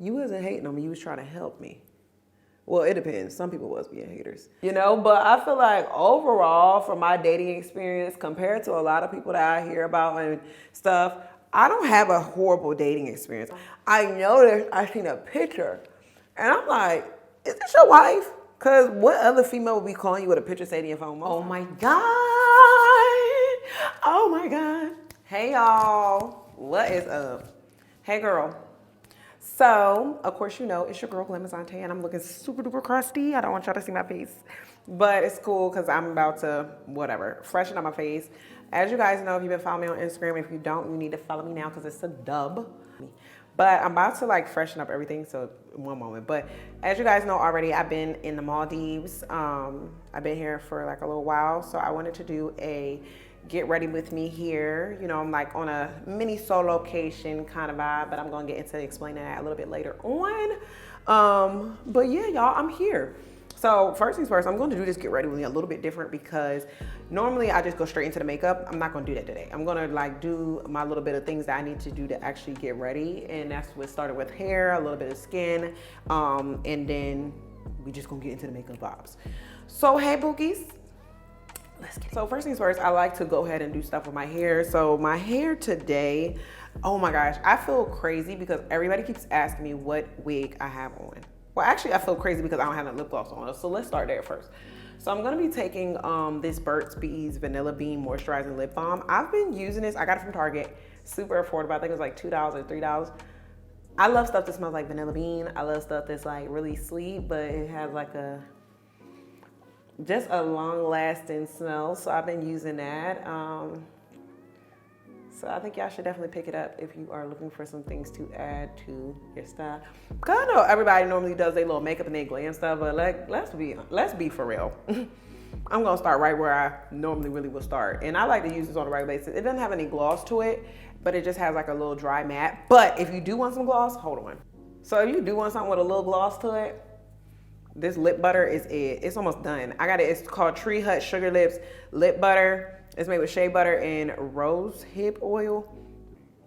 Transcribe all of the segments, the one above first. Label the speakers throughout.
Speaker 1: you wasn't hating on me, you was trying to help me. Well, it depends. Some people was being haters, you know, but I feel like overall from my dating experience compared to a lot of people that I hear about and stuff, I don't have a horrible dating experience. I noticed I seen a picture and I'm like, is this your wife? Because what other female would be calling you with a picture saying your phone? Oh my God. Oh my God. Hey y'all, what is up? Hey girl. So, of course, you know, it's your girl, Grwm, and I'm looking super duper crusty. I don't want y'all to see my face, but it's cool because I'm about to, whatever, freshen up my face. As you guys know, if you've been following me on Instagram, if you don't, you need to follow me now because it's a dub. But I'm about to like freshen up everything, so one moment. But as you guys know already, I've been in the Maldives. I've been here for like a little while, so I wanted to do a get ready with me here. You know, I'm like on a mini solocation kind of vibe, but I'm gonna get into explaining that a little bit later on. But yeah, y'all, I'm here. So first things first, I'm going to do this get ready with me a little bit different because normally I just go straight into the makeup. I'm not going to do that today. I'm going to like do my little bit of things that I need to do to actually get ready. And that's what started with hair, a little bit of skin, and then we just going to get into the makeup vibes. So hey boogies. Let's get it. So first things first, I like to go ahead and do stuff with my hair. So my hair today, oh my gosh, I feel crazy because everybody keeps asking me what wig I have on. Well, actually I feel crazy because I don't have no lip gloss on. So let's start there first. So I'm gonna be taking this Burt's Bees Vanilla Bean Moisturizing Lip Balm. I've been using this, I got it from Target, super affordable. I think it was like $2 or $3. I love stuff that smells like vanilla bean. I love stuff that's like really sweet, but it has like just a long lasting smell. So I've been using that. So I think y'all should definitely pick it up if you are looking for some things to add to your style. Cause I know everybody normally does their little makeup and their glam stuff, but like, let's be for real. I'm gonna start right where I normally really will start. And I like to use this on a regular basis. It doesn't have any gloss to it, but it just has like a little dry matte. But if you do want some gloss, hold on. So if you do want something with a little gloss to it, this lip butter is it. It's almost done. I got it. It's called Tree Hut Sugar Lips Lip Butter. It's made with shea butter and rose hip oil.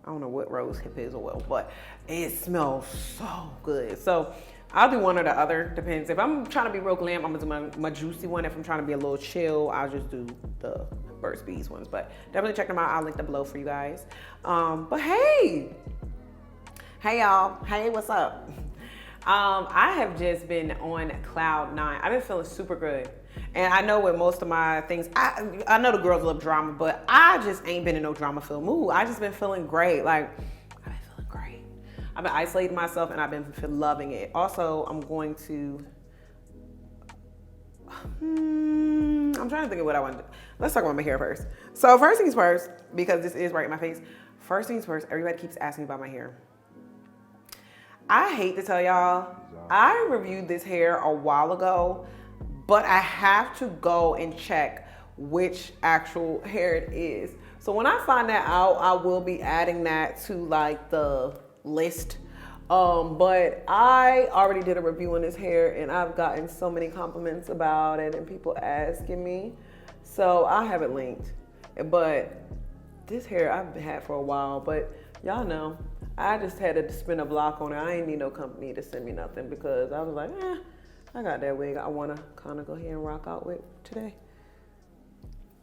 Speaker 1: I don't know what rose hip is oil, but it smells so good. So I'll do one or the other, depends. If I'm trying to be real glam, I'm gonna do my juicy one. If I'm trying to be a little chill, I'll just do the Burt's Bees ones. But definitely check them out. I'll link them below for you guys. But hey y'all, hey, what's up? I have just been on cloud 9. I've been feeling super good. And I know with most of my things, I know the girls love drama, but I just ain't been in no drama filled mood. I just been feeling great. Like, I've been feeling great. I've been isolating myself and I've been loving it. Also, I'm going to, I'm trying to think of what I want to do. Let's talk about my hair first. So first things first, because this is right in my face. First things first, everybody keeps asking me about my hair. I hate to tell y'all, I reviewed this hair a while ago, but I have to go and check which actual hair it is. So when I find that out, I will be adding that to like the list. But I already did a review on this hair and I've gotten so many compliments about it and people asking me. So I have it linked. But this hair I've had for a while, but y'all know, I just had to spin a block on it. I ain't need no company to send me nothing because I was like, I got that wig I want to kind of go ahead and rock out with today.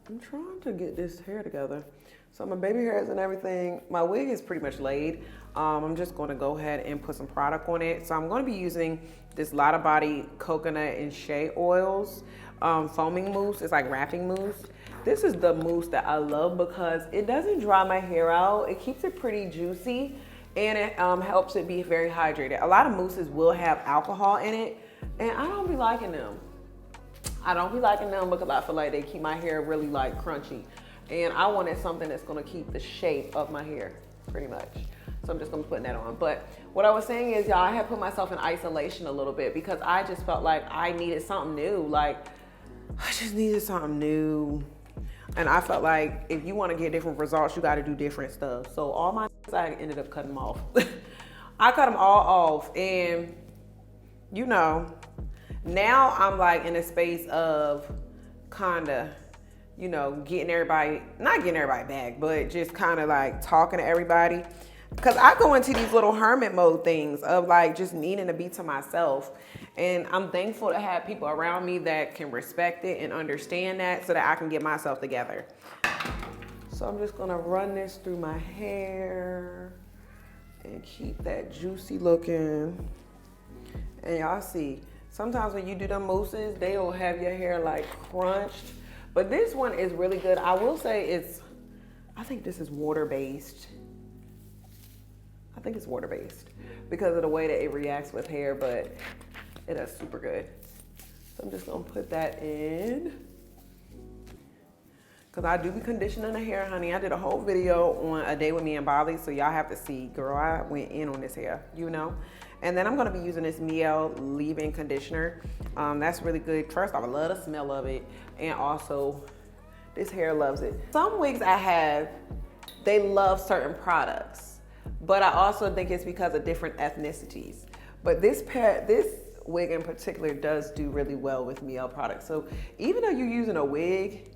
Speaker 1: I'm trying to get this hair together. So my baby hairs and everything, my wig is pretty much laid. I'm just going to go ahead and put some product on it. So I'm going to be using this Lotta Body coconut and shea oils foaming mousse. It's like wrapping mousse. This is the mousse that I love because it doesn't dry my hair out. It keeps it pretty juicy and it helps it be very hydrated. A lot of mousses will have alcohol in it and I don't be liking them. I don't be liking them because I feel like they keep my hair really like crunchy. And I wanted something that's gonna keep the shape of my hair pretty much. So I'm just gonna put that on. But what I was saying is, y'all, I had put myself in isolation a little bit because I just felt like I needed something new. Like, I just needed something new. And I felt like if you wanna get different results, you gotta do different stuff. So all my I ended up cutting them off. I cut them all off and you know, now I'm like in a space of kinda, you know, getting everybody, not getting everybody back, but just kind of like talking to everybody. Because I go into these little hermit mode things of like just needing to be to myself. And I'm thankful to have people around me that can respect it and understand that so that I can get myself together. So I'm just gonna run this through my hair and keep that juicy looking. And y'all see, sometimes when you do the mousses, they'll have your hair like crunched. But this one is really good. I will say I think this is water-based. I think it's water-based because of the way that it reacts with hair, but it is super good. So I'm just gonna put that in. Cause I do be conditioning the hair, honey. I did a whole video on a day with me and Beverly, so y'all have to see, girl, I went in on this hair, you know? And then I'm gonna be using this Mielle leave-in conditioner. That's really good. First off, I love the smell of it. And also, this hair loves it. Some wigs I have, they love certain products. But I also think it's because of different ethnicities. But this wig in particular does do really well with Mielle products. So even though you're using a wig,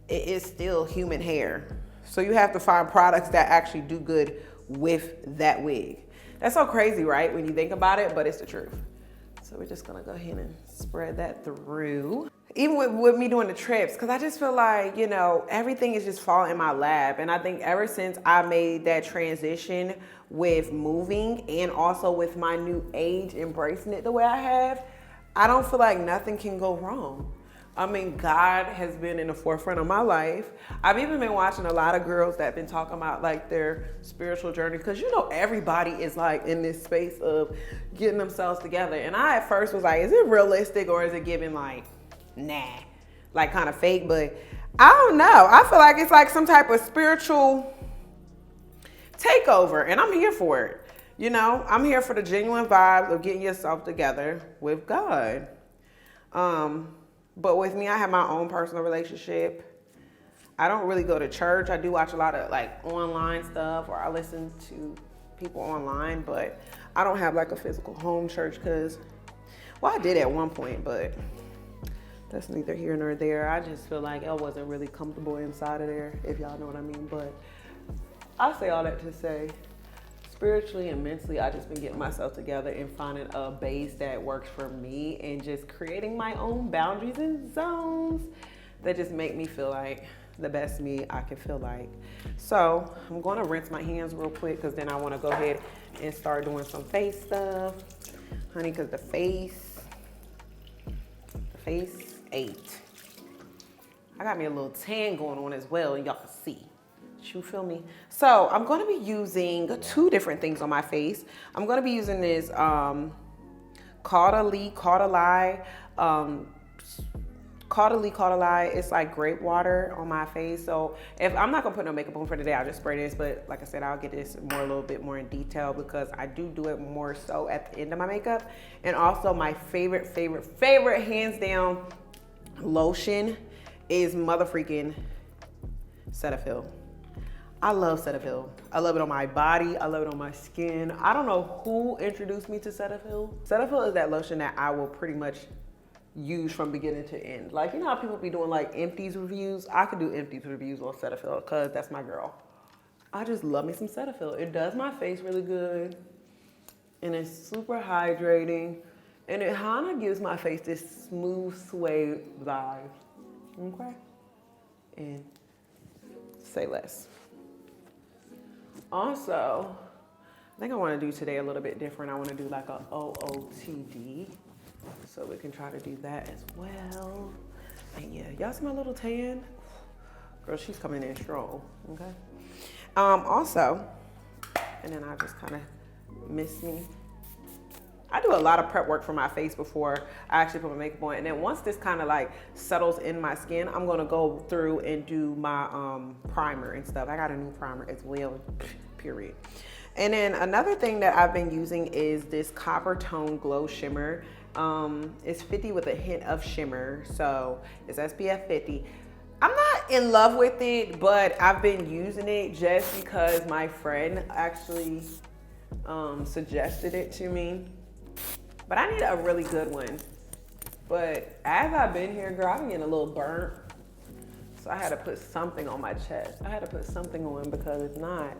Speaker 1: it is still human hair. So you have to find products that actually do good with that wig. That's so crazy, right? When you think about it, but it's the truth. So we're just gonna go ahead and spread that through. Even with me doing the trips, because I just feel like, you know, everything is just falling in my lap. And I think ever since I made that transition with moving and also with my new age embracing it the way I have, I don't feel like nothing can go wrong. I mean, God has been in the forefront of my life. I've even been watching a lot of girls that have been talking about like their spiritual journey, because you know everybody is like in this space of getting themselves together. And I at first was like, is it realistic or is it giving like, nah, like kind of fake? But I don't know. I feel like it's like some type of spiritual takeover, and I'm here for it. You know, I'm here for the genuine vibes of getting yourself together with God. But with me, I have my own personal relationship. I don't really go to church. I do watch a lot of like online stuff, or I listen to people online, but I don't have like a physical home church because, well, I did at one point, but that's neither here nor there. I just feel like I wasn't really comfortable inside of there, if y'all know what I mean. But I say all that to say, spiritually and mentally, I just been getting myself together and finding a base that works for me and just creating my own boundaries and zones that just make me feel like the best me I can feel like. So I'm going to rinse my hands real quick because then I want to go ahead and start doing some face stuff, honey, because the face ate. I got me a little tan going on as well, and y'all can see. You feel me? So I'm going to be using two different things on my face. I'm going to be using this Caudalie. It's like grape water on my face. So if I'm not gonna put no makeup on for today, I'll just spray this. But like I said, I'll get this a little bit more in detail because I do it more so at the end of my makeup. And also my favorite hands down lotion is motherfreaking Cetaphil. I love Cetaphil. I love it on my body. I love it on my skin. I don't know who introduced me to Cetaphil. Cetaphil is that lotion that I will pretty much use from beginning to end. Like, you know how people be doing like empties reviews? I could do empties reviews on Cetaphil because that's my girl. I just love me some Cetaphil. It does my face really good. And it's super hydrating. And it kind of gives my face this smooth sway vibe. Okay? And say less. Also, I think I want to do today a little bit different. I want to do like a OOTD. So we can try to do that as well. And yeah, y'all see my little tan? Girl, she's coming in strong, okay? Also, and then I just kind of miss me. I do a lot of prep work for my face before I actually put my makeup on. And then once this kind of like settles in my skin, I'm gonna go through and do my primer and stuff. I got a new primer as well, period. And then another thing that I've been using is this Copper Tone Glow Shimmer. It's 50 with a hint of shimmer, so it's SPF 50. I'm not in love with it, but I've been using it just because my friend actually suggested it to me. But I need a really good one. But as I've been here, girl, I've been getting a little burnt. So I had to put something on my chest. I had to put something on because if not,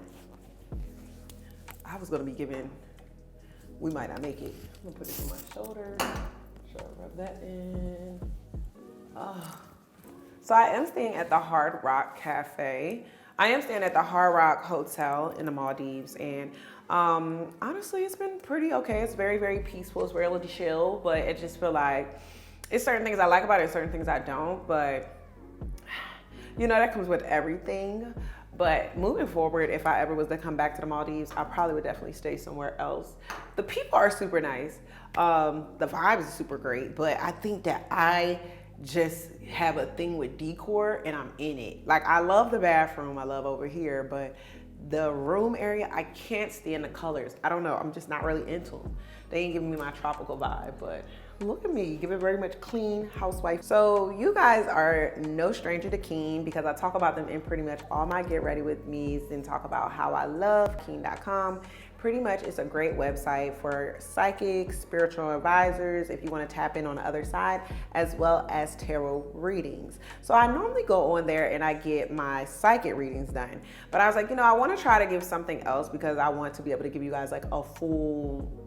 Speaker 1: I was gonna be giving, we might not make it. I'm gonna put it on my shoulder. Rub that in. Oh. So I am staying at the Hard Rock Cafe. I am staying at the Hard Rock Hotel in the Maldives, and honestly, it's been pretty okay. It's very, very peaceful. It's really chill, but it just feel like it's certain things I like about it, certain things I don't, but you know, that comes with everything. But moving forward, if I ever was to come back to the Maldives, I probably would definitely stay somewhere else. The people are super nice. The vibe is super great, but I think that I just have a thing with decor and I'm in it. Like, I love the bathroom, I love over here, but the room area, I can't stand the colors. I don't know, I'm just not really into them. They ain't giving me my tropical vibe, but look at me, give it very much clean housewife. So you guys are no stranger to Keen because I talk about them in pretty much all my Get Ready With Me's and talk about how I love Keen.com. Pretty much it's a great website for psychics, spiritual advisors, if you want to tap in on the other side, as well as tarot readings. So I normally go on there and I get my psychic readings done. But I was like, you know, I want to try to give something else because I want to be able to give you guys like a full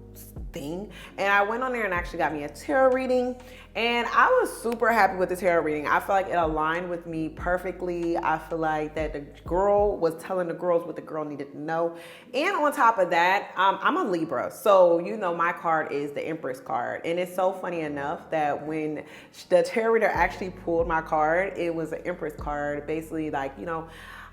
Speaker 1: thing. And I went on there and actually got me a tarot reading, and I was super happy with the tarot reading. I feel like it aligned with me perfectly. I feel like that the girl was telling the girls what the girl needed to know. And on top of that, I'm a Libre, so you know my card is the Empress card. And it's so funny enough that when the tarot reader actually pulled my card, it was an Empress card, basically like, you know,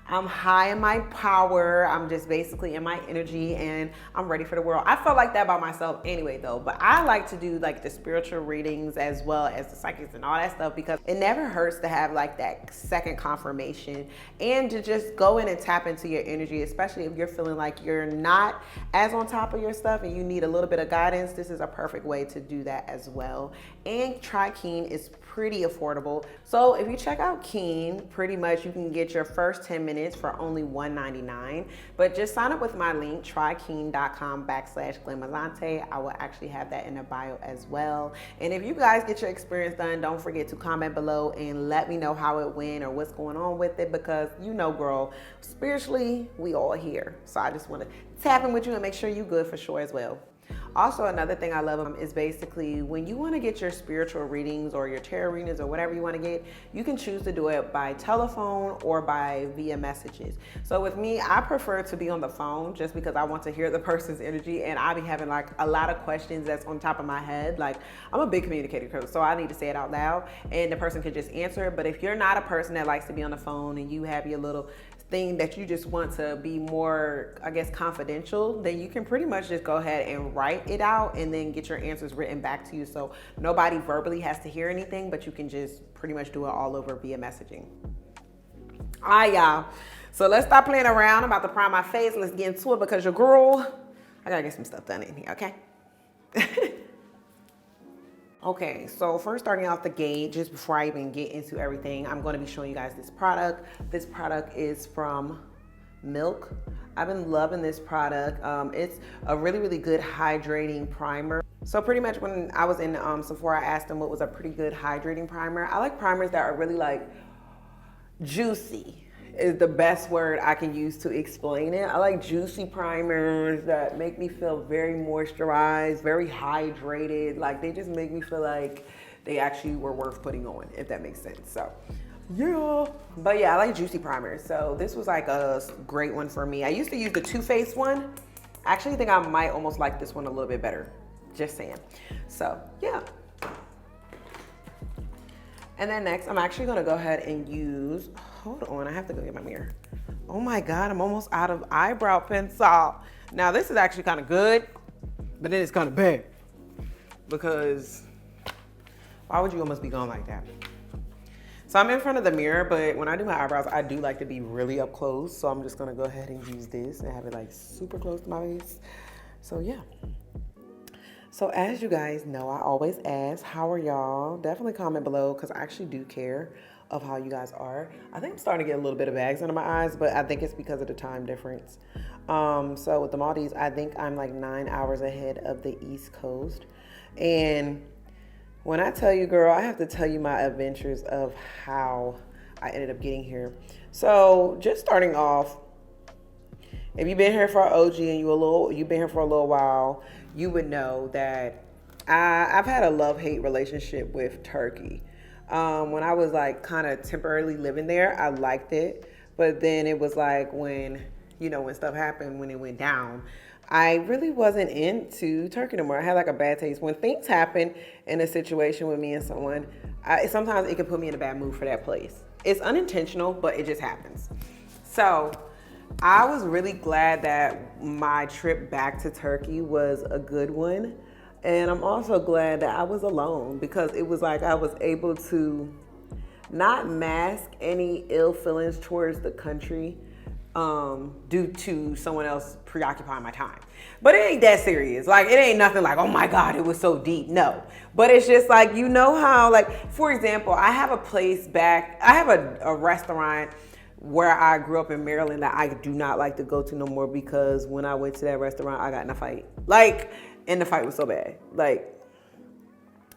Speaker 1: I'm high in my power. I'm just basically in my energy and I'm ready for the world. I felt like that about myself anyway though, but I like to do like the spiritual readings as well as the psychics and all that stuff because it never hurts to have like that second confirmation and to just go in and tap into your energy, especially if you're feeling like you're not as on top of your stuff and you need a little bit of guidance. This is a perfect way to do that as well. And try Keen is pretty affordable. So if you check out Keen, pretty much you can get your first 10 minutes for only $1.99. But just sign up with my link, trykeen.com/glamazante. I will actually have that in the bio as well. And if you guys get your experience done, don't forget to comment below and let me know how it went or what's going on with it because you know, girl, spiritually, we all here. So I just want to tap in with you and make sure you good for sure as well. Also, another thing I love is basically when you want to get your spiritual readings or your tarot readings or whatever you want to get, you can choose to do it by telephone or via messages. So with me, I prefer to be on the phone just because I want to hear the person's energy, and I be having like a lot of questions that's on top of my head. Like, I'm a big communicator, so I need to say it out loud and the person can just answer it. But if you're not a person that likes to be on the phone and you have your little thing that you just want to be more, I guess, confidential, then you can pretty much just go ahead and write it out and then get your answers written back to you. So nobody verbally has to hear anything, but you can just pretty much do it all over via messaging. All right, y'all. So let's stop playing around. I'm about to prime my face. Let's get into it because your girl, I gotta get some stuff done in here, okay? Okay, so first starting off the gate, just before I even get into everything, I'm gonna be showing you guys this product. This product is from Milk. I've been loving this product. It's a really, really good hydrating primer. So pretty much when I was in Sephora, I asked them what was a pretty good hydrating primer. I like primers that are really like juicy. Is the best word I can use to explain it. I like juicy primers that make me feel very moisturized, very hydrated. Like, they just make me feel like they actually were worth putting on, if that makes sense. So yeah, but yeah, I like juicy primers. So this was like a great one for me. I used to use the Too Faced one. I actually think I might almost like this one a little bit better. Just saying. So yeah. And then next, I'm actually gonna go ahead and use, hold on, I have to go get my mirror. Oh my God, I'm almost out of eyebrow pencil. Now this is actually kind of good, but then it's kind of bad because why would you almost be going like that? So I'm in front of the mirror, but when I do my eyebrows, I do like to be really up close. So I'm just gonna go ahead and use this and have it like super close to my face. So yeah. So as you guys know, I always ask, how are y'all? Definitely comment below because I actually do care of how you guys are. I think I'm starting to get a little bit of bags under my eyes, but I think it's because of the time difference. So with the Maldives, I think I'm like 9 hours ahead of the East Coast. And when I tell you, girl, I have to tell you my adventures of how I ended up getting here. So just starting off, if you've been here for OG and you've been here for a little while, you would know that I've had a love-hate relationship with Turkey. When I was like kind of temporarily living there, I liked it. But then it was like when, you know, when stuff happened, when it went down, I really wasn't into Turkey no more. I had like a bad taste. When things happen in a situation with me and someone, sometimes it can put me in a bad mood for that place. It's unintentional, but it just happens. So I was really glad that my trip back to Turkey was a good one. And I'm also glad that I was alone, because it was like I was able to not mask any ill feelings towards the country due to someone else preoccupying my time. But it ain't that serious. Like, it ain't nothing like, oh my God, it was so deep. No. But it's just like, you know how, like, for example, I have a place back, I have a restaurant where I grew up in Maryland that I do not like to go to no more, because when I went to that restaurant, I got in a fight. Like, and the fight was so bad. Like,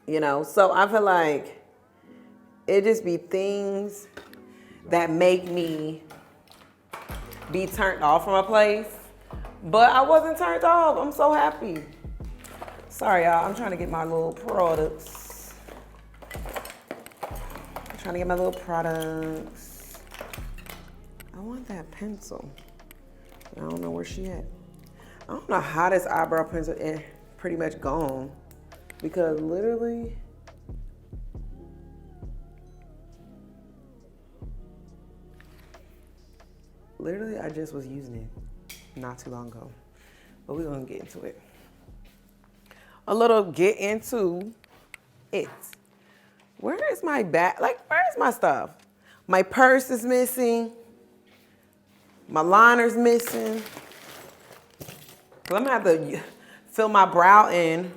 Speaker 1: you know, so I feel like it just be things that make me be turned off from a place. But I wasn't turned off. I'm so happy. Sorry, y'all. I'm trying to get my little products. I want that pencil. I don't know where she at. I don't know how this eyebrow pencil is pretty much gone, because literally I just was using it not too long ago. But we're gonna get into it. Get into it. Where is my bag? Like, where is my stuff? My purse is missing. My liner's missing. So I'm gonna have to fill my brow in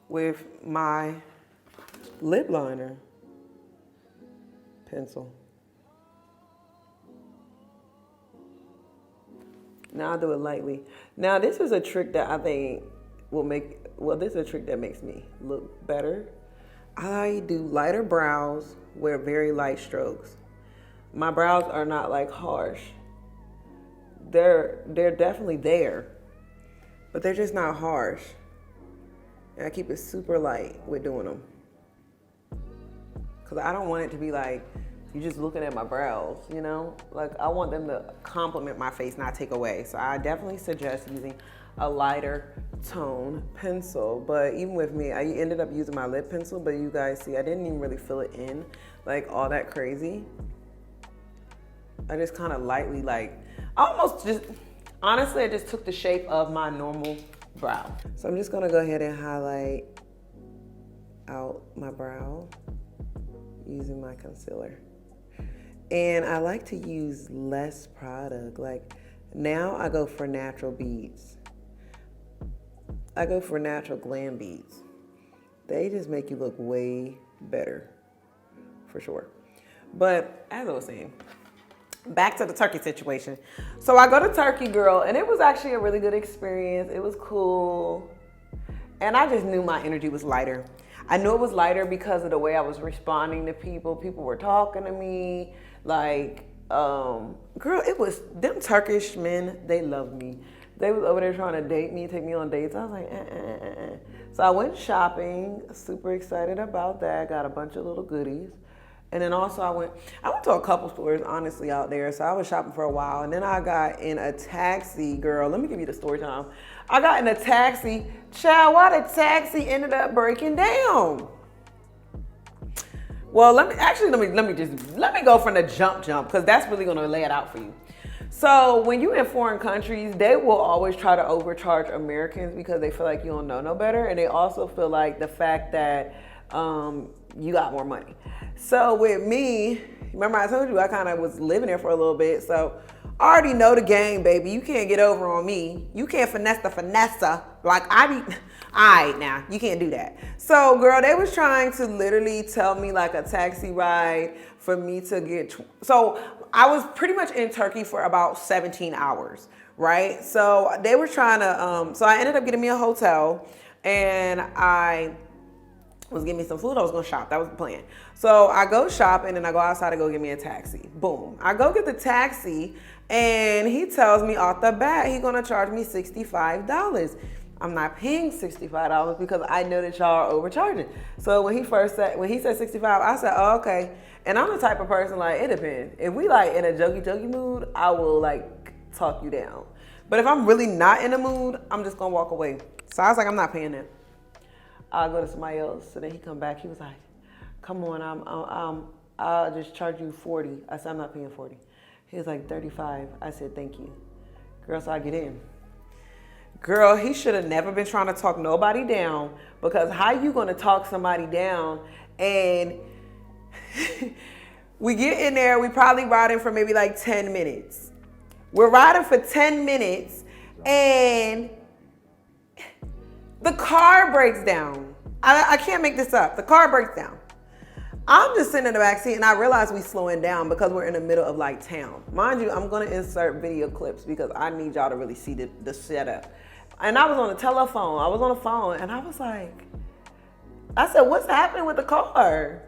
Speaker 1: with my lip liner pencil. Now I'll do it lightly. Now this is a trick that I think this is a trick that makes me look better. I do lighter brows with very light strokes. My brows are not like harsh. They're definitely there, but they're just not harsh. And I keep it super light with doing them, because I don't want it to be like, you're just looking at my brows, you know? Like, I want them to complement my face, not take away. So I definitely suggest using a lighter tone pencil. But even with me, I ended up using my lip pencil, but you guys see, I didn't even really fill it in like all that crazy. I just kind of lightly, like, honestly, I just took the shape of my normal brow. So I'm just gonna go ahead and highlight out my brow using my concealer. And I like to use less product. Like, now I go for natural beads. I go for natural glam beads. They just make you look way better, for sure. But as I was saying, back to the Turkey situation. So I go to Turkey, girl, and it was actually a really good experience. It was cool. And I just knew my energy was lighter. I knew it was lighter because of the way I was responding to people. People were talking to me. Like, girl, it was, them Turkish men, they loved me. They was over there trying to date me, take me on dates. I was like, So I went shopping, super excited about that. Got a bunch of little goodies. And then also I went to a couple stores, honestly, out there. So I was shopping for a while. And then I got in a taxi, girl. Let me give you the story time. I got in a taxi. Child, why the taxi ended up breaking down? Well, let me go from the jump, because that's really gonna lay it out for you. So when you're in foreign countries, they will always try to overcharge Americans because they feel like you don't know no better. And they also feel like the fact that you got more money. So with me, remember I told you I kind of was living there for a little bit. So I already know the game, baby. You can't get over on me. You can't finesse the finesser. Like, all right, now, you can't do that. So, girl, they was trying to literally tell me like a taxi ride for me to get, so I was pretty much in Turkey for about 17 hours, right? So they were trying to, so I ended up getting me a hotel, and I was getting me some food. I was gonna shop. That was the plan. So I go shop and then I go outside to go get me a taxi. Boom. I go get the taxi and he tells me off the bat he gonna charge me $65. I'm not paying $65 because I know that y'all are overcharging. So when he said 65, I said, oh, okay. And I'm the type of person, like, it depends. If we like in a jokey mood, I will like talk you down. But if I'm really not in the mood, I'm just gonna walk away. So I was like, I'm not paying that. I'll go to somebody else. So then he come back. He was like, come on, I'll just charge you 40. I said, I'm not paying 40. He was like, 35. I said, thank you. Girl, so I get in. Girl, he should have never been trying to talk nobody down, because how you gonna talk somebody down? And we get in there, we probably riding for maybe like 10 minutes. We're riding for 10 minutes and the car breaks down. I can't make this up. The car breaks down. I'm just sitting in the back seat and I realize we slowing down because we're in the middle of like town. Mind you, I'm gonna insert video clips because I need y'all to really see the setup. And I was on the telephone. I was on the phone and I was like, I said, what's happening with the car?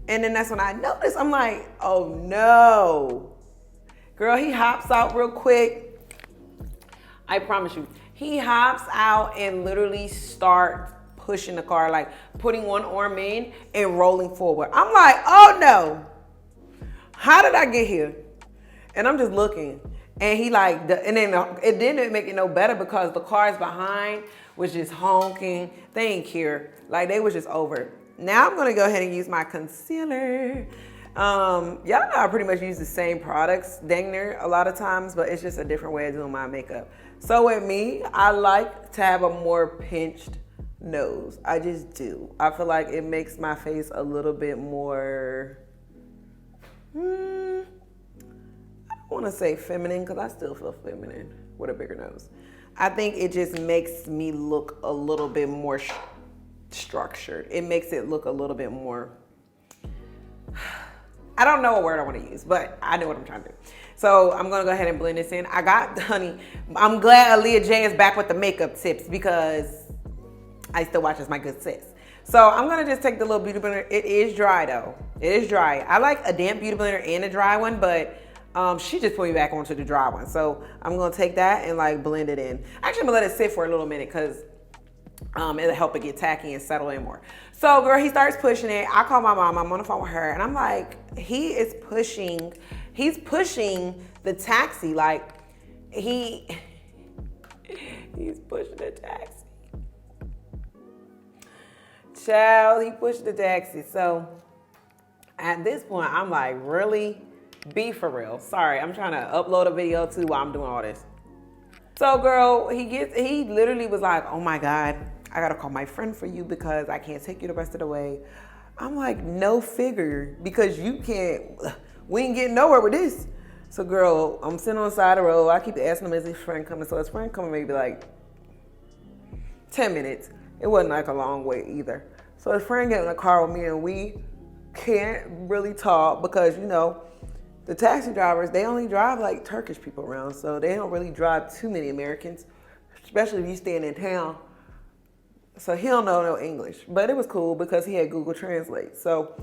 Speaker 1: And then that's when I noticed, I'm like, oh no. Girl, he hops out real quick. I promise you. He hops out and literally starts pushing the car, like putting one arm in and rolling forward. I'm like, oh no. How did I get here? And I'm just looking. And he like, and then it didn't make it no better because the cars behind was just honking. They ain't care. Like they was just over. Now I'm gonna go ahead and use my concealer. Y'all know I pretty much use the same products dang near a lot of times, but it's just a different way of doing my makeup. So with me, I like to have a more pinched nose. I just do. I feel like it makes my face a little bit more, I don't want to say feminine because I still feel feminine with a bigger nose. I think it just makes me look a little bit more structured. It makes it look a little bit more, I don't know what word I want to use, but I know what I'm trying to do. So I'm going to go ahead and blend this in. I'm glad Aaliyah J is back with the makeup tips because I still watch as my good sis. So I'm going to just take the little beauty blender. It is dry though. It is dry. I like a damp beauty blender and a dry one, but she just put me back onto the dry one. So I'm going to take that and like blend it in. Actually, I'm going to let it sit for a little minute because it'll help it get tacky and settle in more. So girl, he starts pushing it. I call my mom, I'm on the phone with her, and I'm like, he's pushing the taxi. Like he's pushing the taxi. Child, he pushed the taxi. So at this point, I'm like, really? Be for real. Sorry, I'm trying to upload a video too while I'm doing all this. So girl, he literally was like, oh my God, I gotta call my friend for you because I can't take you the rest of the way. I'm like, no figure, because we ain't getting nowhere with this. So girl, I'm sitting on the side of the road. I keep asking him, is his friend coming? So his friend coming maybe like 10 minutes. It wasn't like a long way either. So his friend get in the car with me and we can't really talk because, you know, the taxi drivers, they only drive like Turkish people around. So they don't really drive too many Americans, especially if you staying in town. So he don't know no English, but it was cool because he had Google Translate. So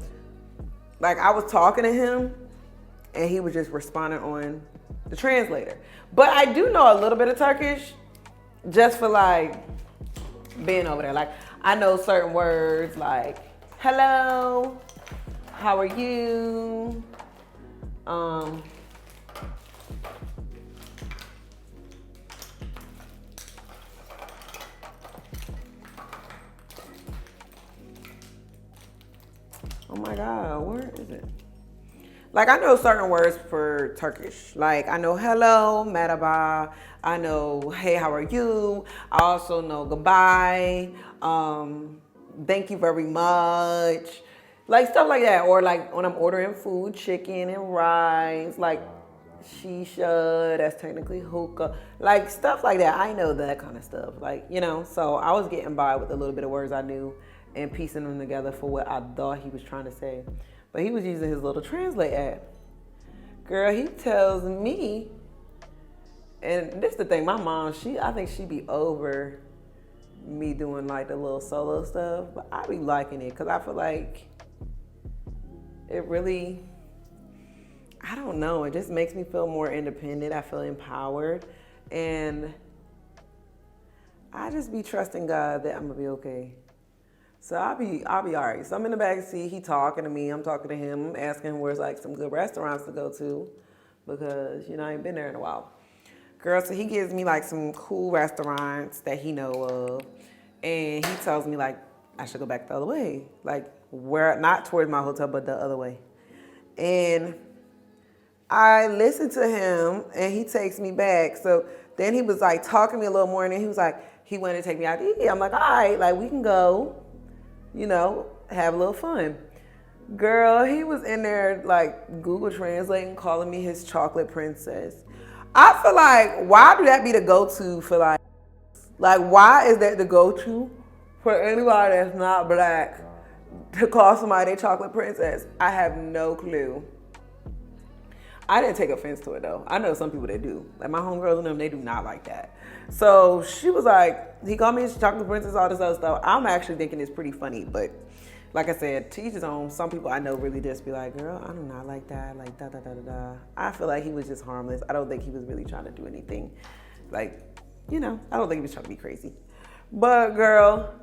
Speaker 1: like I was talking to him and he was just responding on the translator. But I do know a little bit of Turkish just for like being over there. Like I know certain words like, hello, how are you? Oh my God, where is it? Like I know certain words for Turkish. Like I know hello, merhaba. I know hey, how are you? I also know goodbye. Thank you very much. Like stuff like that. Or like when I'm ordering food, chicken and rice, like shisha, that's technically hookah. Like stuff like that. I know that kind of stuff. Like, you know, so I was getting by with a little bit of words I knew and piecing them together for what I thought he was trying to say. But he was using his little translate app. Girl, he tells me, and this is the thing, my mom, I think she be over me doing like the little solo stuff, but I be liking it because I feel like it really, I don't know, it just makes me feel more independent. I feel empowered, and I just be trusting God that I'm gonna be okay. So I'll be all right. So I'm in the back seat, he talking to me, I'm talking to him, I'm asking him where's like some good restaurants to go to because, you know, I ain't been there in a while. Girl, so he gives me like some cool restaurants that he know of, and he tells me like I should go back the other way, like where, not towards my hotel, but the other way. And I listened to him, and he takes me back. So then he was like talking to me a little more, and then he was like, he wanted to take me out to eat. I'm like, all right, like we can go, you know, have a little fun. Girl, he was in there like Google translating, calling me his chocolate princess. I feel like, why do that be the go-to for like why is that the go-to for anybody that's not black to call somebody a chocolate princess? I have no clue. I didn't take offense to it though. I know some people that do. Like my homegirls and them, they do not like that. So she was like, he called me his chocolate princess, all this other stuff. I'm actually thinking it's pretty funny, but like I said, to each his own. Some people I know really just be like, girl, I do not like that, like da da da da da. I feel like he was just harmless. I don't think he was really trying to do anything. Like, you know, I don't think he was trying to be crazy. But girl,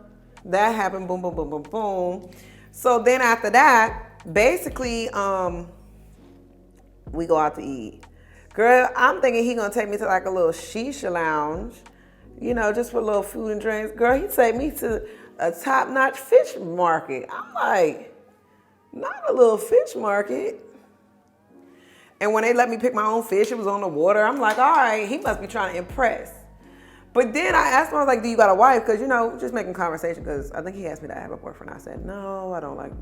Speaker 1: that happened, boom, boom, boom, boom, boom. So then after that, basically, we go out to eat. Girl, I'm thinking he gonna take me to like a little shisha lounge, you know, just for a little food and drinks. Girl, he take me to a top-notch fish market. I'm like, not a little fish market. And when they let me pick my own fish, it was on the water. I'm like, all right, he must be trying to impress. But then I asked him, I was like, do you got a wife? Because, you know, just making conversation, because I think he asked me to have a boyfriend. I said, no, I don't like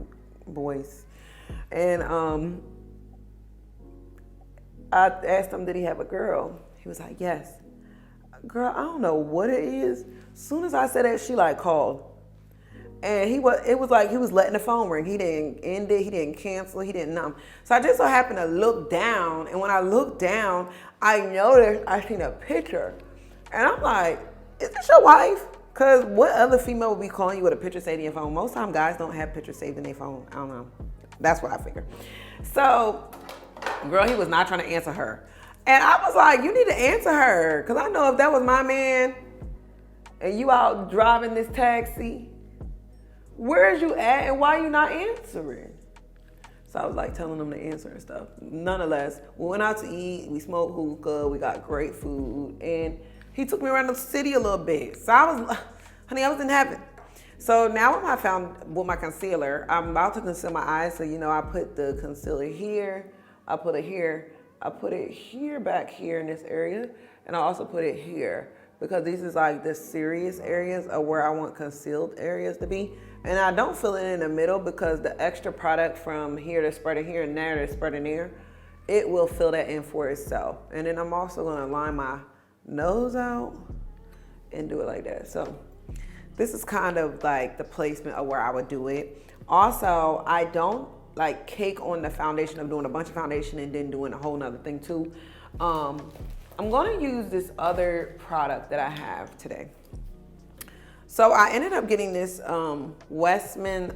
Speaker 1: boys. And I asked him, did he have a girl? He was like, yes. Girl, I don't know what it is. As soon as I said that, she like called. And it was like he was letting the phone ring. He didn't end it, he didn't cancel, he didn't numb. So I just so happened to look down, and when I looked down, I noticed I seen a picture. And I'm like, is this your wife? Because what other female would be calling you with a picture saved in your phone? Most time guys don't have pictures saved in their phone. I don't know. That's what I figured. So, girl, he was not trying to answer her. And I was like, you need to answer her. Because I know if that was my man and you out driving this taxi, where is you at and why are you not answering? So I was like telling them to answer and stuff. Nonetheless, we went out to eat, we smoked hookah, we got great food, and he took me around the city a little bit. So I was, honey, I was in heaven. So now with my concealer, I'm about to conceal my eyes. So, you know, I put the concealer here, I put it here, I put it here, back here in this area, and I also put it here because these is like the serious areas of where I want concealed areas to be. And I don't fill it in the middle because the extra product from here to spreading here and there to spreading there, it will fill that in for itself. And then I'm also gonna line my nose out and do it like that. So this is kind of like the placement of where I would do it. Also, I don't like cake on the foundation of doing a bunch of foundation and then doing a whole nother thing too. I'm gonna use this other product that I have today. So I ended up getting this Westman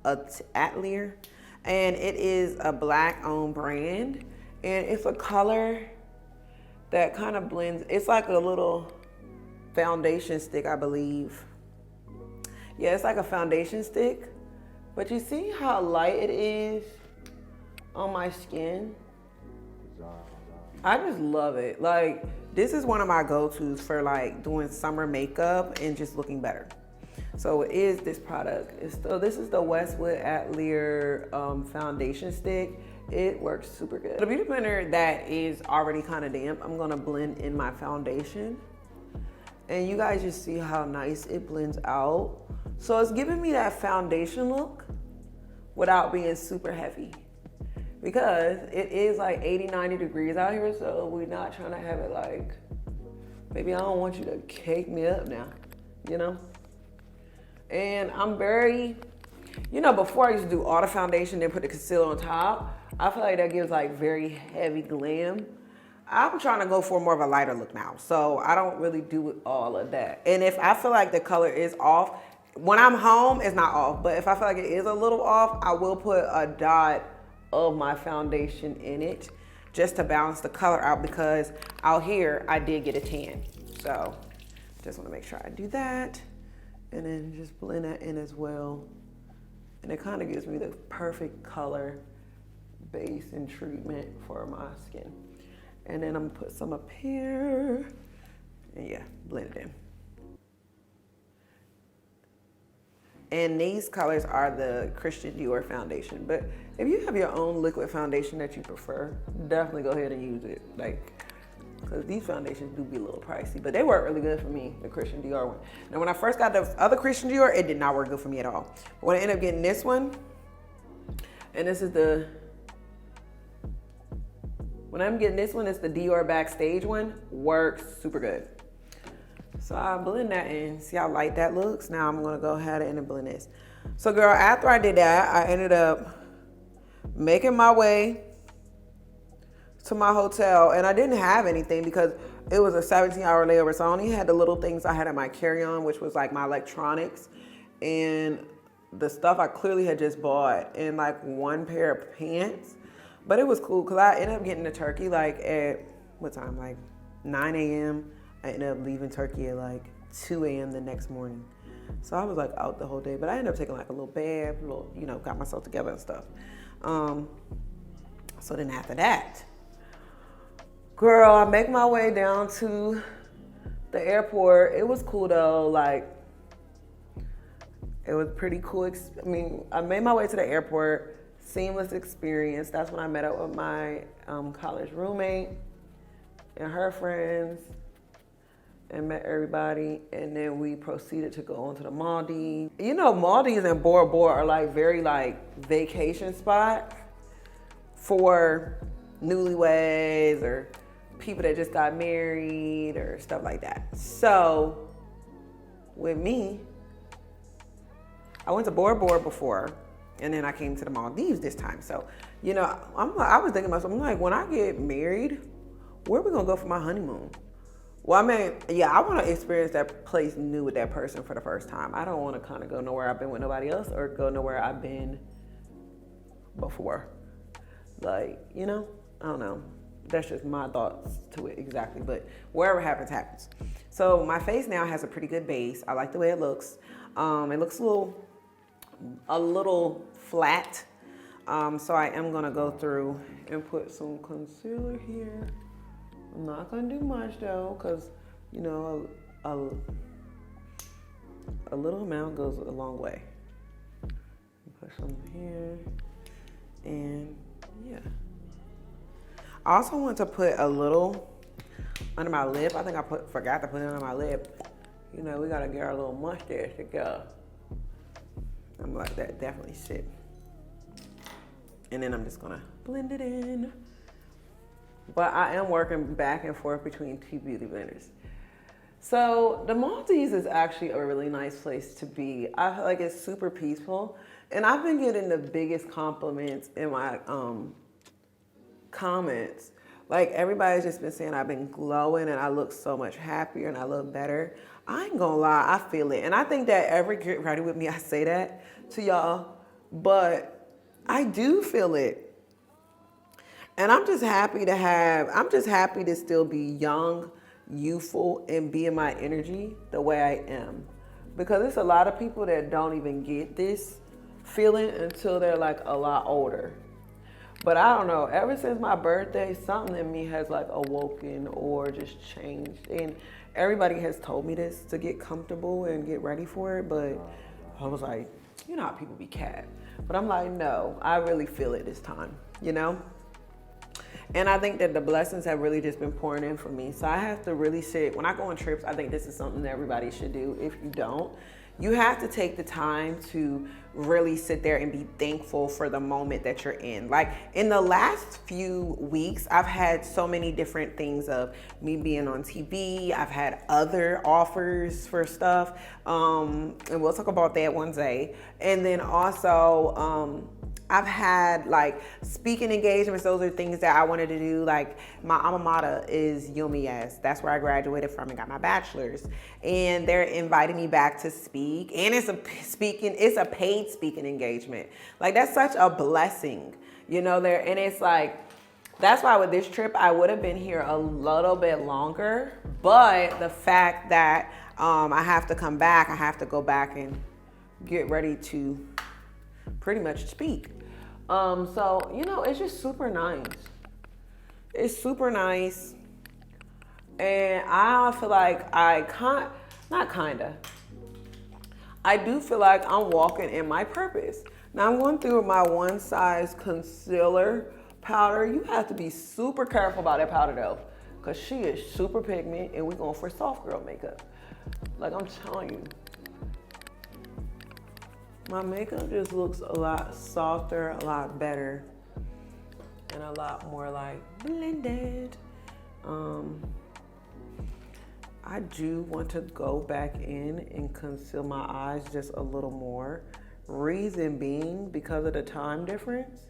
Speaker 1: Atelier, and it is a black owned brand, and it's a color that kind of blends. It's like a little foundation stick, I believe. Yeah, it's like a foundation stick, but you see how light it is on my skin? I just love it. Like, this is one of my go-tos for like doing summer makeup and just looking better. So it is this product. This is the Westwood Atelier foundation stick. It works super good. The beauty blender that is already kind of damp, I'm gonna blend in my foundation. And you guys just see how nice it blends out. So it's giving me that foundation look without being super heavy. Because it is like 80, 90 degrees out here, so we're not trying to have it like, baby, I don't want you to cake me up now, you know? And I'm very, you know, before I used to do all the foundation, then put the concealer on top, I feel like that gives like very heavy glam. I'm trying to go for more of a lighter look now. So I don't really do all of that. And if I feel like the color is off, when I'm home, it's not off. But if I feel like it is a little off, I will put a dot of my foundation in it just to balance the color out, because out here I did get a tan. So just want to make sure I do that. And then just blend that in as well. And it kind of gives me the perfect color base and treatment for my skin. And then I'm gonna put some up here. And yeah, blend it in. And these colors are the Christian Dior foundation. But if you have your own liquid foundation that you prefer, definitely go ahead and use it. Like, because these foundations do be a little pricey, but they work really good for me, the Christian Dior one. Now, when I first got the other Christian Dior, it did not work good for me at all. But when I ended up getting this one, and this is the, when I'm getting this one, it's the Dior Backstage one, works super good. So I'll blend that in, see how light that looks. Now I'm gonna go ahead and blend this. So girl, after I did that, I ended up making my way to my hotel, and I didn't have anything because it was a 17-hour layover. So I only had the little things I had in my carry-on, which was like my electronics and the stuff I clearly had just bought, and like one pair of pants. But it was cool because I ended up getting to Turkey like at, what time? Like 9 a.m. I ended up leaving Turkey at like 2 a.m. the next morning. So I was like out the whole day, but I ended up taking like a little bath, you know, got myself together and stuff. So then after that, girl, I make my way down to the airport. It was cool though, like, it was pretty cool. I mean, I made my way to the airport, seamless experience. That's when I met up with my college roommate and her friends and met everybody. And then we proceeded to go on to the Maldives. You know, Maldives and Bora Bora are like very like vacation spots for newlyweds or people that just got married or stuff like that. So with me, I went to Bora Bora before, and then I came to the Maldives this time. So, you know, I was thinking to myself, I'm like, when I get married, where are we gonna go for my honeymoon? Well, I mean, yeah, I wanna experience that place new with that person for the first time. I don't wanna kinda go nowhere I've been with nobody else or go nowhere I've been before. Like, you know, I don't know. That's just my thoughts to it exactly, but wherever happens, happens. So my face now has a pretty good base. I like the way it looks. It looks a little flat. So I am gonna go through and put some concealer here. I'm not gonna do much though, cause you know, a little amount goes a long way. Put some here, and yeah. I also want to put a little under my lip. I think I forgot to put it under my lip. You know, we gotta get our little mustache together. I'm like, that definitely sit. And then I'm just gonna blend it in. But I am working back and forth between two beauty blenders. So the Maldives is actually a really nice place to be. I feel like it's super peaceful. And I've been getting the biggest compliments in my comments. Like, everybody's just been saying I've been glowing and I look so much happier and I look better. I ain't gonna lie, I feel it. And I think that every Get Ready With Me, I say that to y'all, but I do feel it. And I'm just happy to still be young, youthful, and be in my energy the way I am. Because there's a lot of people that don't even get this feeling until they're like a lot older. But I don't know, ever since my birthday, something in me has like awoken or just changed. And everybody has told me this to get comfortable and get ready for it, but I was like, you know how people be cat. But I'm like, no, I really feel it this time, you know? And I think that the blessings have really just been pouring in for me. So I have to really sit, when I go on trips, I think this is something that everybody should do. If you don't, you have to take the time to really sit there and be thankful for the moment that you're in. Like, in the last few weeks, I've had so many different things of me being on TV. I've had other offers for stuff. And we'll talk about that one day. And then also, I've had like speaking engagements. Those are things that I wanted to do. Like my alma mater is UMES. That's where I graduated from and got my bachelor's. And they're inviting me back to speak. And it's a paid speaking engagement. Like that's such a blessing, you know, there. And it's like, that's why with this trip, I would have been here a little bit longer. But the fact that I have to come back, I have to go back and get ready to pretty much speak. So, you know, it's just super nice. It's super nice. And I feel like I do feel like I'm walking in my purpose. Now I'm going through my one size concealer powder. You have to be super careful about that powder though, because she is super pigment and we're going for soft girl makeup. Like I'm telling you. My makeup just looks a lot softer, a lot better, and a lot more like blended. I do want to go back in and conceal my eyes just a little more. Reason being, because of the time difference,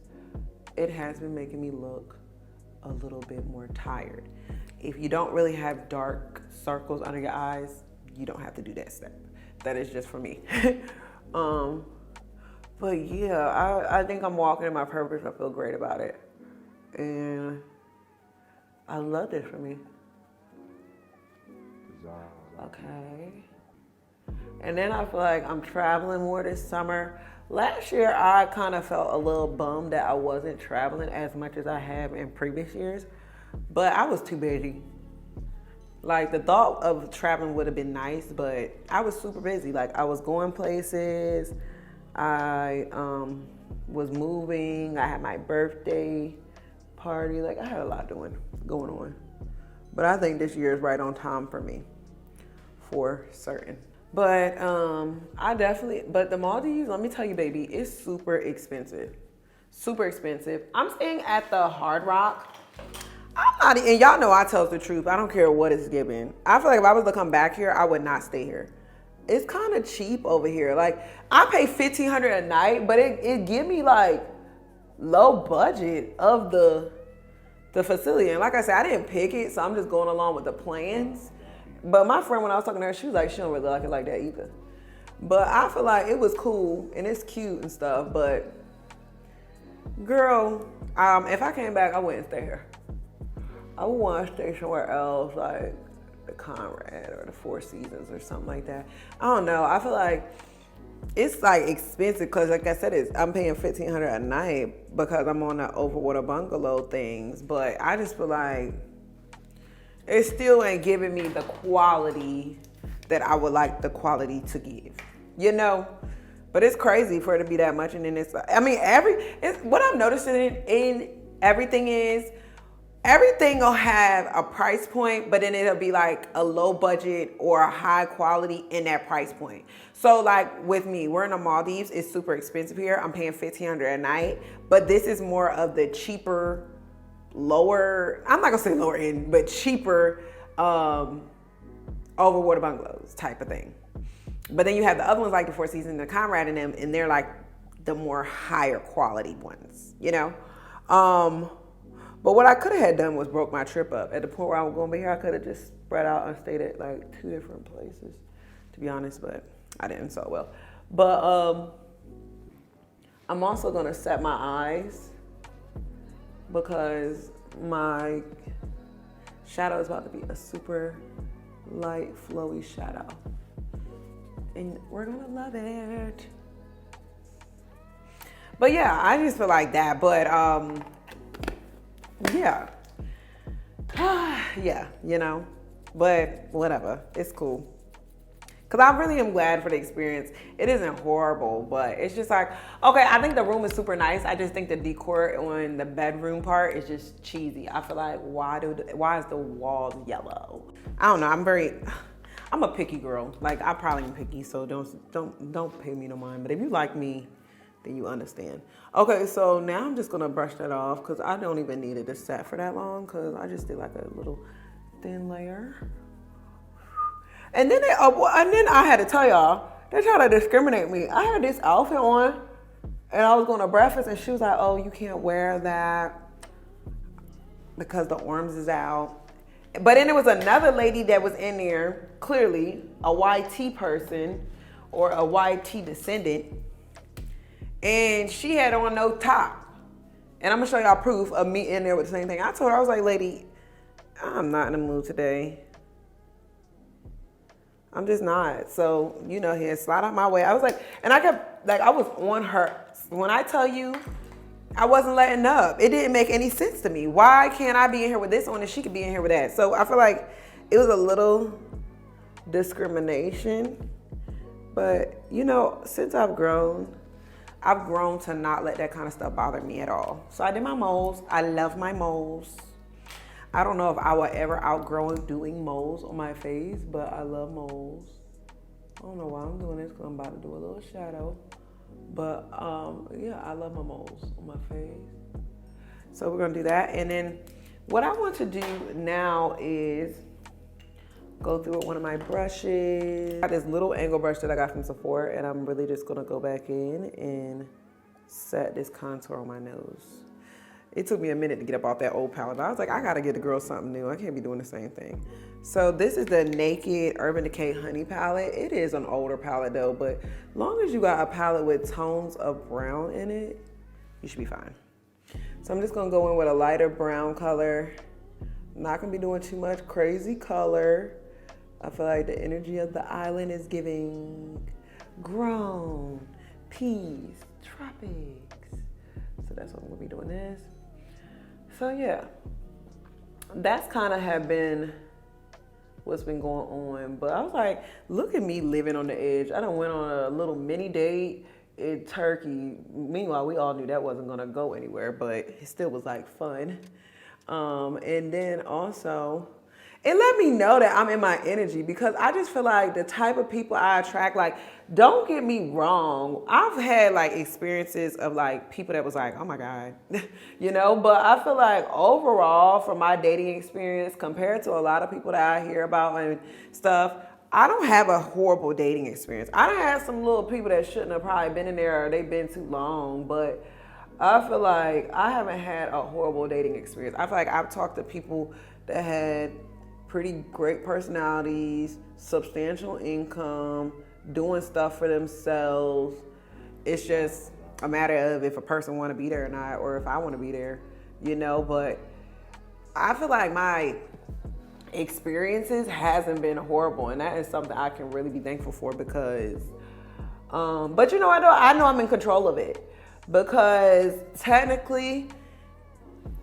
Speaker 1: it has been making me look a little bit more tired. If you don't really have dark circles under your eyes, you don't have to do that step. That is just for me. But yeah, I think I'm walking in my purpose. I feel great about it. And I love this for me. Okay. And then I feel like I'm traveling more this summer. Last year, I kind of felt a little bummed that I wasn't traveling as much as I have in previous years. But I was too busy. Like the thought of traveling would have been nice, but I was super busy. Like I was going places. I was moving. I had my birthday party. Like I had a lot going on. But I think this year is right on time for me, for certain. But but the Maldives, let me tell you, baby, it's super expensive. Super expensive. I'm staying at the Hard Rock. And y'all know I tell the truth. I don't care what it's given. I feel like if I was to come back here, I would not stay here. It's kind of cheap over here. Like I pay $1,500 a night, but it give me like low budget of the facility. And like I said, I didn't pick it, so I'm just going along with the plans. But my friend, when I was talking to her, she was like, she don't really like it like that either. But I feel like it was cool and it's cute and stuff. But girl, if I came back, I wouldn't stay here. I would want to stay somewhere else, like the Conrad or the Four Seasons or something like that. I don't know. I feel like it's like expensive because, like I said, I'm paying $1,500 a night because I'm on the overwater bungalow things. But I just feel like it still ain't giving me the quality that I would like the quality to give, you know? But it's crazy for it to be that much. And then it's, I mean, what I'm noticing in everything is, everything will have a price point, but then it'll be like a low budget or a high quality in that price point. So like with me, we're in the Maldives. It's super expensive here. I'm paying $1,500 a night, but this is more of the cheaper, lower, I'm not gonna say lower end, but cheaper overwater bungalows type of thing. But then you have the other ones like the Four Seasons and the Conrad and them, and they're like the more higher quality ones, you know? But what I could have had done was broke my trip up. At the point where I was going to be here, I could have just spread out and stayed at like 2 different places, to be honest, but I didn't so well. But I'm also going to set my eyes because my shadow is about to be a super light, flowy shadow. And we're going to love it. But yeah, I just feel like that. But yeah, you know, but whatever, it's cool. Cause I really am glad for the experience. It isn't horrible, but it's just like, okay, I think the room is super nice. I just think the decor on the bedroom part is just cheesy. I feel like, why is the walls yellow? I don't know, I'm a picky girl. Like I probably am picky, so don't pay me no mind. But if you like me, then you understand. Okay, so now I'm just gonna brush that off because I don't even need it to set for that long because I just did like a little thin layer. And then I had to tell y'all, they try to discriminate me. I had this outfit on And I was going to breakfast and she was like, oh, you can't wear that because the arms is out. But then there was another lady that was in there, clearly a YT person or a YT descendant. And she had on no top. And I'm gonna show y'all proof of me in there with the same thing. I told her, I was like, lady, I'm not in the mood today. I'm just not. So, you know, here, slide out my way. I was like, and I kept, like, I was on her. When I tell you, I wasn't letting up. It didn't make any sense to me. Why can't I be in here with this on and she could be in here with that? So I feel like it was a little discrimination. But, you know, since I've grown to not let that kind of stuff bother me at all. So I did my moles. I love my moles. I don't know if I will ever outgrow doing moles on my face, but I love moles. I don't know why I'm doing this because I'm about to do a little shadow. But yeah, I love my moles on my face. So we're gonna do that. And then what I want to do now is go through with one of my brushes. I got this little angle brush that I got from Sephora, and I'm really just gonna go back in and set this contour on my nose. It took me a minute to get up off that old palette, but I was like, I gotta get the girl something new. I can't be doing the same thing. So this is the Naked Urban Decay Honey palette. It is an older palette though, but long as you got a palette with tones of brown in it, you should be fine. So I'm just gonna go in with a lighter brown color. I'm not gonna be doing too much crazy color. I feel like the energy of the island is giving Grwm, peace, tropics. So that's what I'm gonna be doing this. So yeah, that's kind of have been what's been going on. But I was like, look at me living on the edge. I done went on a little mini date in Turkey. Meanwhile, we all knew that wasn't gonna go anywhere, but it still was like fun. And then also, it let me know that I'm in my energy because I just feel like the type of people I attract, like, don't get me wrong. I've had like experiences of like people that was like, oh my God, you know, but I feel like overall from my dating experience compared to a lot of people that I hear about and stuff, I don't have a horrible dating experience. I done had some little people that shouldn't have probably been in there or they've been too long, but I feel like I haven't had a horrible dating experience. I feel like I've talked to people that had pretty great personalities, substantial income, doing stuff for themselves. It's just a matter of if a person want to be there or not, or if I want to be there, you know. But I feel like my experiences hasn't been horrible, and that is something I can really be thankful for because, but you know, I know I'm in control of it because technically,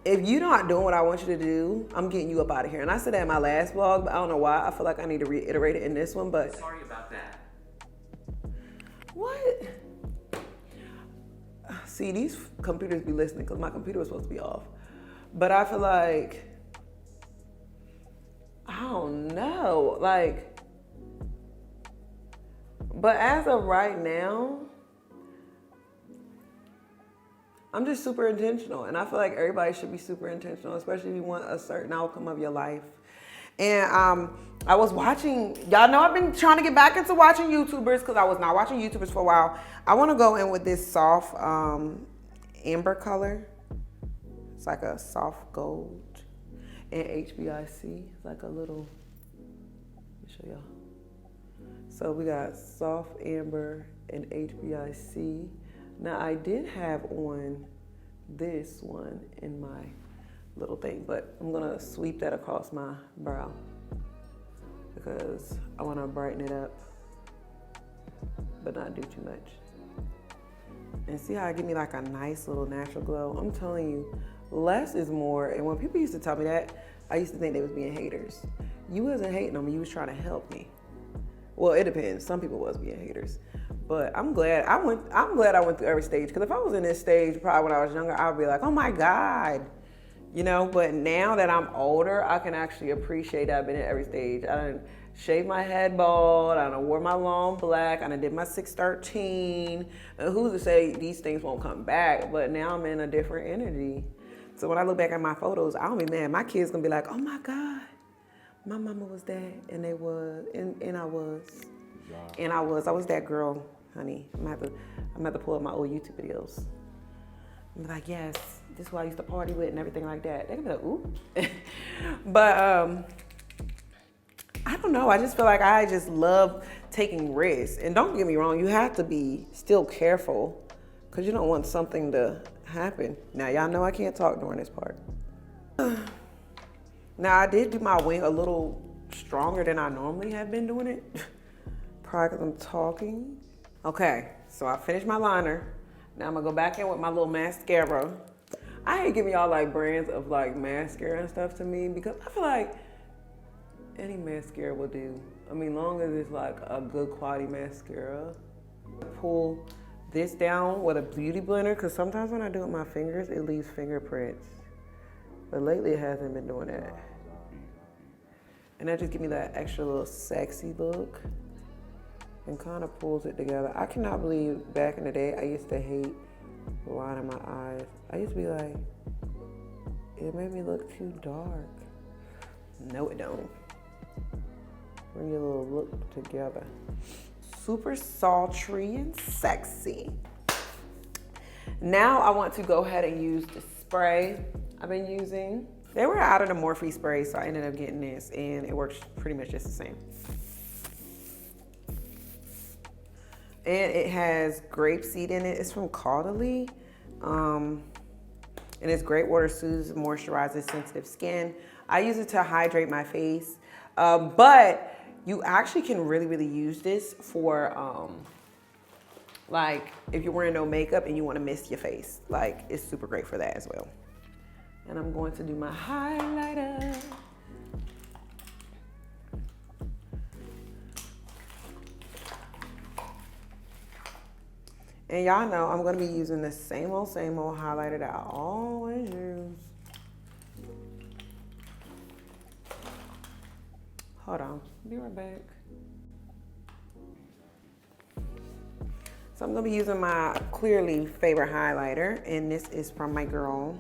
Speaker 1: if you're not doing what I want you to do, I'm getting you up out of here. And I said that in my last vlog, but I don't know why. I feel like I need to reiterate it in this one, but.
Speaker 2: Sorry about that.
Speaker 1: What? See, these computers be listening because my computer was supposed to be off. But I feel like, I don't know, like, but as of right now, I'm just super intentional, and I feel like everybody should be super intentional, especially if you want a certain outcome of your life. And I was watching, y'all know I've been trying to get back into watching YouTubers because I was not watching YouTubers for a while. I want to go in with this soft amber color. It's like a soft gold and HBIC. It's like a little, let me show y'all. So we got soft amber and HBIC. Now I did have on this one in my little thing, but I'm gonna sweep that across my brow because I wanna brighten it up, but not do too much. And see how it give me like a nice little natural glow? I'm telling you, less is more. And when people used to tell me that, I used to think they was being haters. You wasn't hating on me, you was trying to help me. Well, it depends. Some people was being haters. But I'm glad I went through every stage. Because if I was in this stage probably when I was younger, I would be like, oh my God. You know, but now that I'm older, I can actually appreciate that I've been in every stage. I done shaved my head bald, I done wore my long black, I done did my 613. And who's to say these things won't come back? But now I'm in a different energy. So when I look back at my photos, I don't be mad. My kids gonna be like, oh my God, my mama was that, and they was, and I was. Yeah. And I was that girl honey. I'm gonna have to pull up my old YouTube videos. I'm like, yes, this is who I used to party with and everything like that. They're gonna be like, ooh. But I don't know. I just feel like I just love taking risks. And don't get me wrong, you have to be still careful because you don't want something to happen. Now, y'all know I can't talk during this part. Now, I did do my wing a little stronger than I normally have been doing it. Probably because I'm talking. Okay, so I finished my liner. Now I'm gonna go back in with my little mascara. I hate giving y'all like brands of like mascara and stuff to me because I feel like any mascara will do. I mean, long as it's like a good quality mascara. Pull this down with a beauty blender because sometimes when I do it with my fingers, it leaves fingerprints. But lately it hasn't been doing that. And that just gives me that extra little sexy look and kind of pulls it together. I cannot believe back in the day, I used to hate lining my eyes. I used to be like, it made me look too dark. No, it don't. Bring your little look together. Super sultry and sexy. Now I want to go ahead and use the spray I've been using. They were out of the MORPHE spray, so I ended up getting this, and it works pretty much just the same. And it has grapeseed in it. It's from Caudalie. And it's great water, soothes, moisturizes sensitive skin. I use it to hydrate my face. But you actually can really use this for like if you're wearing no makeup and you want to mist your face. Like, it's super great for that as well. And I'm going to do my highlighter. And y'all know I'm gonna be using the same old highlighter that I always use. Hold on, be right back. So I'm gonna be using my clearly favorite highlighter, and this is from my Grwm.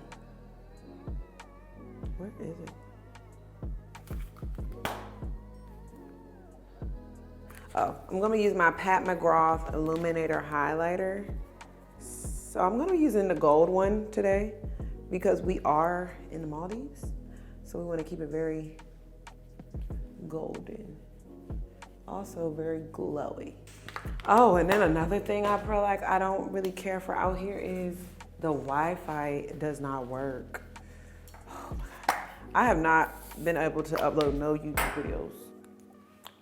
Speaker 1: Where is it? Oh, I'm gonna use my Pat McGrath Illuminator highlighter. So I'm gonna be using the gold one today because we are in the Maldives. So we wanna keep it very golden. Also very glowy. Oh, and then another thing I feel like I don't really care for out here is the Wi-Fi does not work. Oh my God. I have not been able to upload no YouTube videos.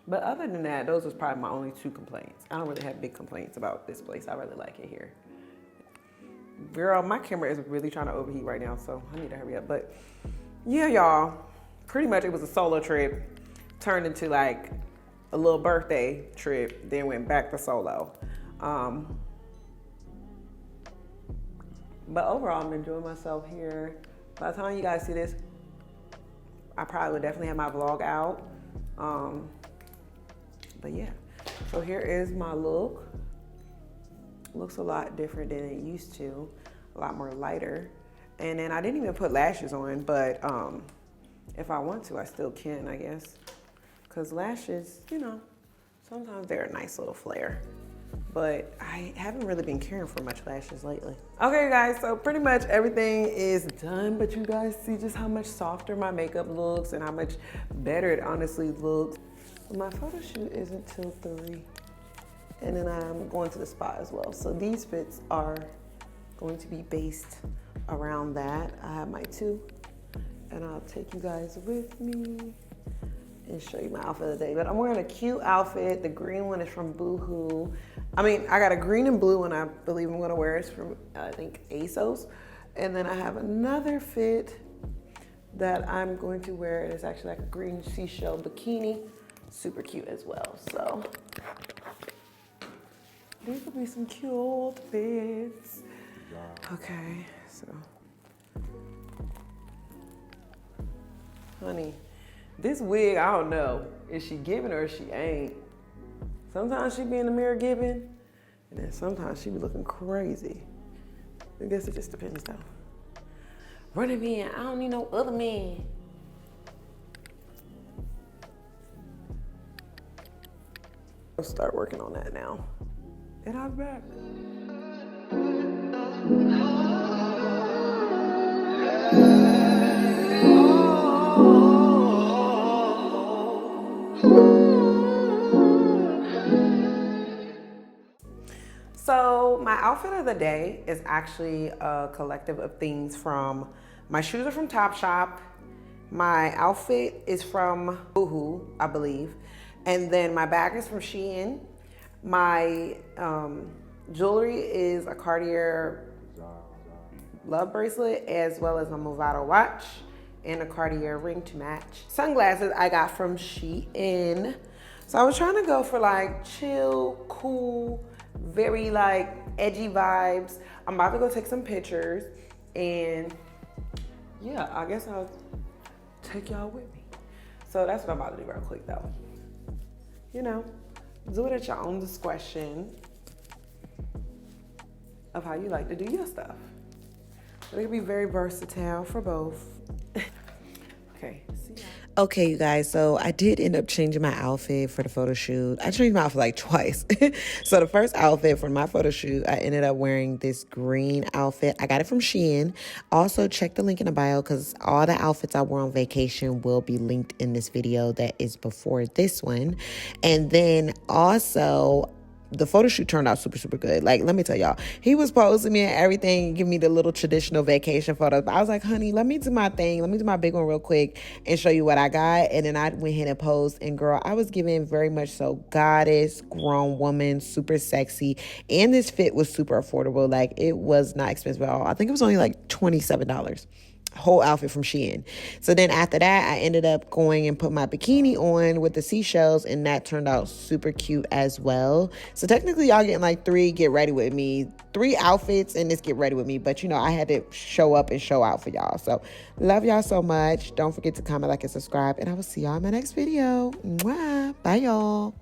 Speaker 1: But other than that, those was probably my only two complaints. I don't really have big complaints about this place. I really like it here. Girl, my camera is really trying to overheat right now, so I need to hurry up. But yeah, y'all, pretty much it was a solo trip, turned into like a little birthday trip, then went back to solo. But overall, I'm enjoying myself here. By the time you guys see this, I probably would definitely have my vlog out. But yeah, so here is my look. Looks a lot different than it used to, a lot more lighter. And then I didn't even put lashes on, but if I want to, I still can, I guess. Because lashes, you know, sometimes they're a nice little flare. But I haven't really been caring for much lashes lately. Okay, guys, so pretty much everything is done, but you guys see just how much softer my makeup looks and how much better it honestly looks. My photo shoot isn't till 3. And then I'm going to the spa as well. So these fits are going to be based around that. I have my 2, and I'll take you guys with me and show you my outfit of the day. But I'm wearing a cute outfit. The green one is from Boohoo. I mean, I got a green and blue one I believe I'm gonna wear. It's from, I think, ASOS. And then I have another fit that I'm going to wear. It's actually like a green seashell bikini. Super cute as well, so. These will be some cute fits. Okay, so. Honey, this wig, I don't know. Is she giving or she ain't? Sometimes she be in the mirror giving, and then sometimes she be looking crazy. I guess it just depends though. Running man, I don't need no other man. I'll start working on that now. And I'm back. So my outfit of the day is actually a collective of things from, my shoes are from Topshop, my outfit is from Boohoo, I believe, and then my bag is from SHEIN. My jewelry is a Cartier love bracelet, as well as a Movado watch and a Cartier ring to match. Sunglasses I got from SHEIN. So I was trying to go for like chill, cool, very like edgy vibes. I'm about to go take some pictures, and yeah, I guess I'll take y'all with me. So that's what I'm about to do real quick though. You know, do it at your own discretion of how you like to do your stuff. It can be very versatile for both. Okay, see ya.
Speaker 2: Okay, you guys, so I did end up changing my outfit for the photo shoot. I changed my outfit like twice. So the first outfit for my photo shoot, I ended up wearing this green outfit. I got it from SHEIN. Also, check the link in the bio because all the outfits I wore on vacation will be linked in this video that is before this one. And then also, the photo shoot turned out super, super good. Like, let me tell y'all, he was posing me and everything, give me the little traditional vacation photos. But I was like, honey, let me do my thing. Let me do my big one real quick and show you what I got. And then I went ahead and posed. And girl, I was giving very much so goddess, grown woman, super sexy. And this fit was super affordable. Like, it was not expensive at all. I think it was only like $27. Whole outfit from SHEIN. So then after that, I ended up going and put my bikini on with the seashells, and that turned out super cute as well. So technically y'all getting like three outfits in this get ready with me, but you know, I had to show up and show out for y'all. So love y'all so much. Don't forget to comment, like, and subscribe, and I will see y'all in my next video. Mwah. Bye y'all.